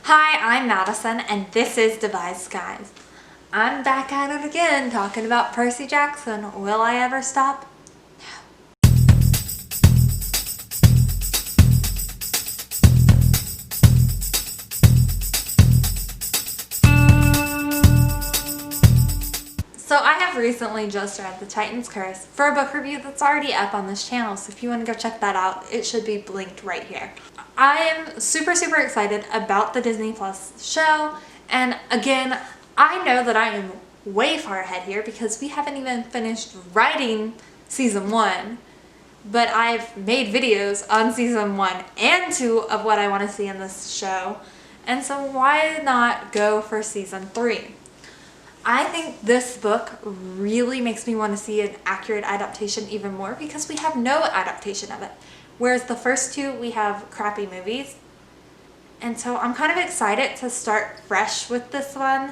Hi, I'm Madison, and this is Devised Skies. I'm back at it again, talking about Percy Jackson. Will I ever stop? So I have recently just read The Titan's Curse for a book review that's already up on this channel, so if you want to go check that out, it should be linked right here. I am super excited about the Disney Plus show, and again, I know that I am way far ahead here because we haven't even finished writing season 1, but I've made videos on season 1 and 2 of what I want to see in this show, and so why not go for season 3? I think this book really makes me want to see an accurate adaptation even more because we have no adaptation of it. Whereas the first two, we have crappy movies. And so I'm kind of excited to start fresh with this one.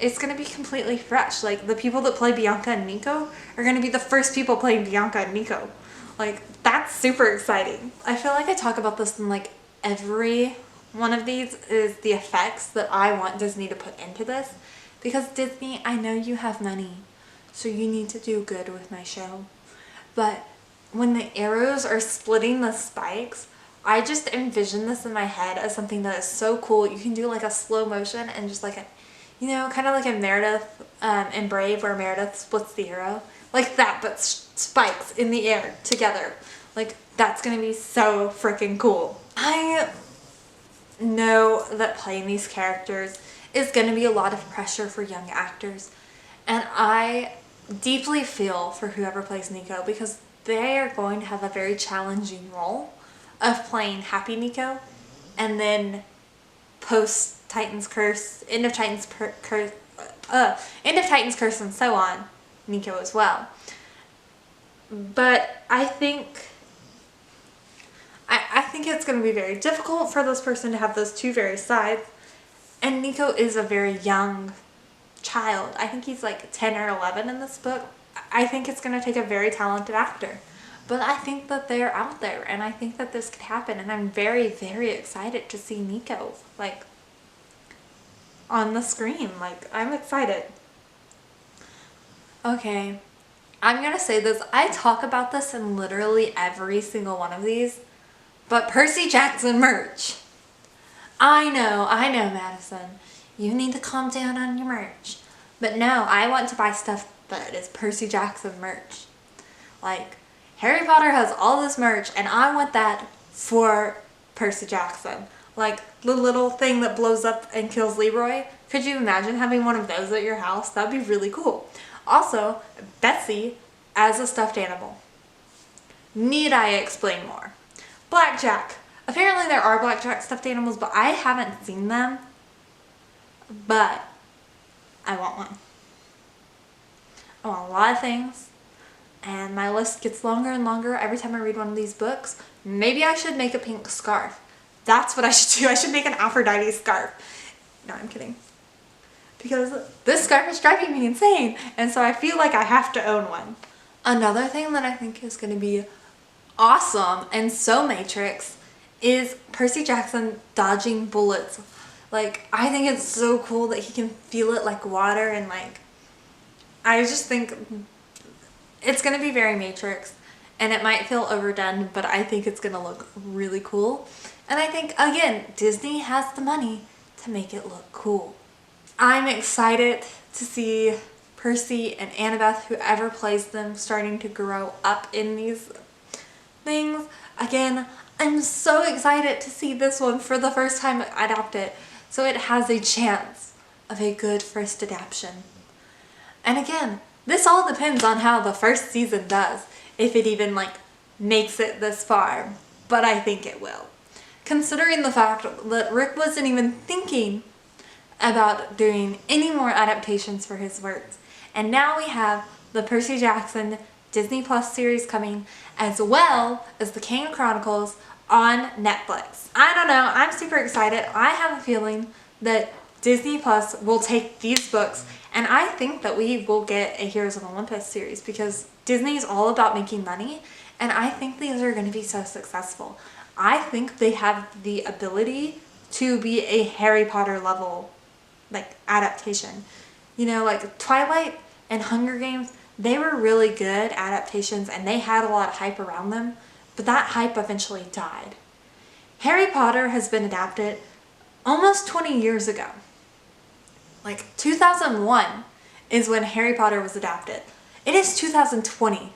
It's going to be completely fresh. Like, the people that play Bianca and Nico are going to be the first people playing Bianca and Nico. Like, that's super exciting. I feel like I talk about this in like every one of these is the effects that I want Disney to put into this. Because Disney, I know you have money, so you need to do good with my show. But when the arrows are splitting the spikes, I just envision this in my head as something that is so cool. You can do like a slow motion and just like a, you know, kind of like in Meredith in Brave where Meredith splits the arrow. Like that, but spikes in the air together. Like, that's going to be so freaking cool. I know that playing these characters is going to be a lot of pressure for young actors, and I deeply feel for whoever plays Nico because they are going to have a very challenging role of playing Happy Nico and then post Titan's Curse, end of Titan's Curse and so on, Nico as well. But I think it's going to be very difficult for this person to have those two very sides. And Nico is a very young child. I think he's like 10 or 11 in this book. I think it's going to take a very talented actor. But I think that they're out there, and I think that this could happen. And I'm very excited to see Nico, like, on the screen. Like, I'm excited. Okay, I'm going to say this. I talk about this in literally every single one of these. But Percy Jackson merch. I know, Madison. You need to calm down on your merch. But no, I want to buy stuff that is Percy Jackson merch. Like, Harry Potter has all this merch, and I want that for Percy Jackson. Like, the little thing that blows up and kills Leroy. Could you imagine having one of those at your house? That'd be really cool. Also, Betsy as a stuffed animal. Need I explain more? Blackjack. Apparently there are blackjack stuffed animals, but I haven't seen them. But I want one. I want a lot of things. And my list gets longer and longer every time I read one of these books. Maybe I should make a pink scarf. That's what I should do. I should make an Aphrodite scarf. No, I'm kidding. Because this scarf is driving me insane. And so I feel like I have to own one. Another thing that I think is going to be awesome and so Matrix is Percy Jackson dodging bullets. Like, I think it's so cool that he can feel it like water, and like, I just think it's going to be very Matrix, and it might feel overdone, but I think it's going to look really cool. And I think, again, Disney has the money to make it look cool. I'm excited to see Percy and Annabeth, whoever plays them, starting to grow up in these things. Again, I'm so excited to see this one for the first time adapted, so it has a chance of a good first adaptation. And again, this all depends on how the first season does, if it even like makes it this far, but I think it will. Considering the fact that Rick wasn't even thinking about doing any more adaptations for his works, and now we have the Percy Jackson Disney Plus series coming, as well as the Kane Chronicles on Netflix. I don't know, I'm super excited. I have a feeling that Disney Plus will take these books, and I think that we will get a Heroes of Olympus series because Disney is all about making money, and I think these are going to be so successful. I think they have the ability to be a Harry Potter level like adaptation. You know, like Twilight and Hunger Games, they were really good adaptations and they had a lot of hype around them, but that hype eventually died. Harry Potter has been adapted almost 20 years ago. Like 2001 is when Harry Potter was adapted. It is 2020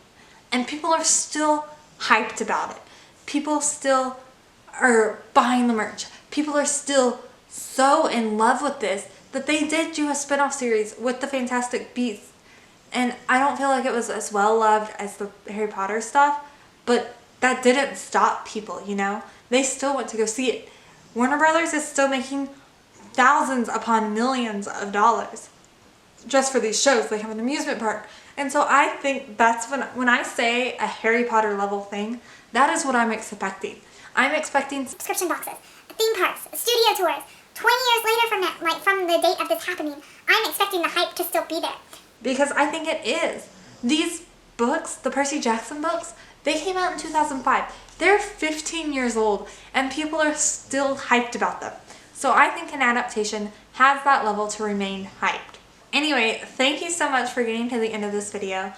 and people are still hyped about it. People still are buying the merch. People are still so in love with this that they did do a spin-off series with the Fantastic Beasts. And I don't feel like it was as well loved as the Harry Potter stuff, but that didn't stop people, you know? They still went to go see it. Warner Brothers is still making thousands upon millions of dollars just for these shows. They have an amusement park. And so I think that's when I say a Harry Potter level thing, that is what I'm expecting. I'm expecting subscription boxes, theme parks, studio tours. 20 years later from that, like from the date of this happening, I'm expecting the hype to still be there. Because I think it is. These books, the Percy Jackson books, they came out in 2005. They're 15 years old and people are still hyped about them. So I think an adaptation has that level to remain hyped. Anyway, thank you so much for getting to the end of this video.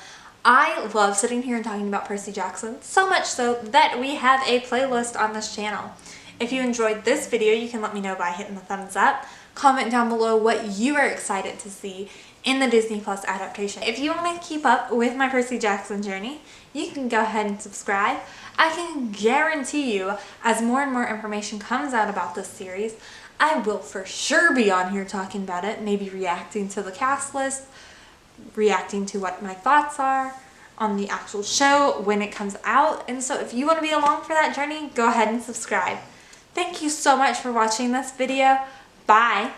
I love sitting here and talking about Percy Jackson, so much so that we have a playlist on this channel. If you enjoyed this video, you can let me know by hitting the thumbs up. Comment down below what you are excited to see in the Disney Plus adaptation. If you want to keep up with my Percy Jackson journey, you can go ahead and subscribe. I can guarantee you, as more and more information comes out about this series, I will for sure be on here talking about it, maybe reacting to the cast list, reacting to what my thoughts are on the actual show when it comes out. And so if you want to be along for that journey, go ahead and subscribe. Thank you so much for watching this video. Bye!